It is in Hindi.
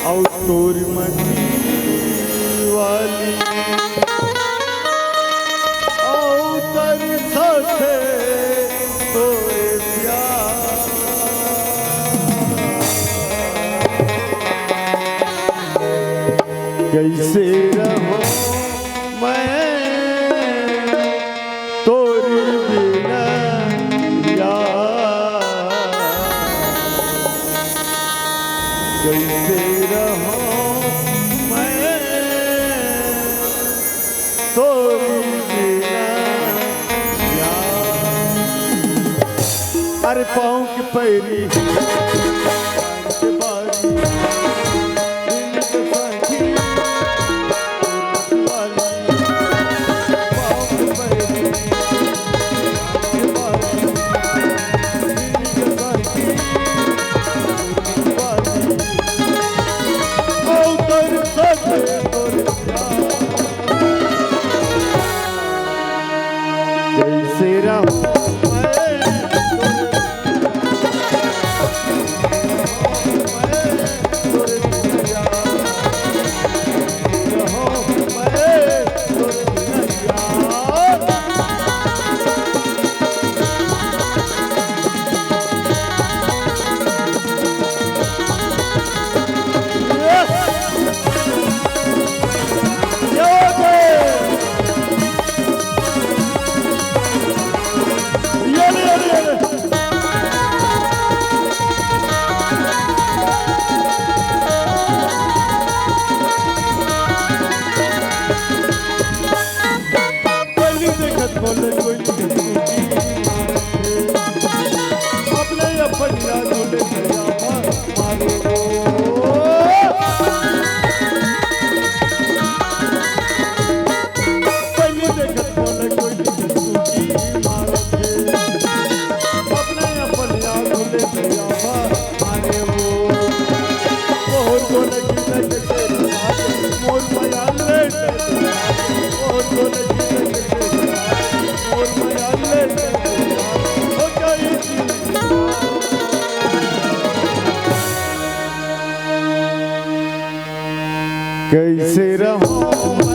और तोरी मनी वाली और तर साथे तोरे प्यार कैसे रहो मैं तोरी बिना यार कैसे रहो मैं तोरी बिना यार। अरे पाँव की पैरी के बारी कैसे रहूं बोले कोई अपने अपनिया बोले मारो पहले देखत बोले कोई मारो अपने अपनिया बोले मारे वो और बोले की लगे मोर मयाल रे और बोले कैसे रहूं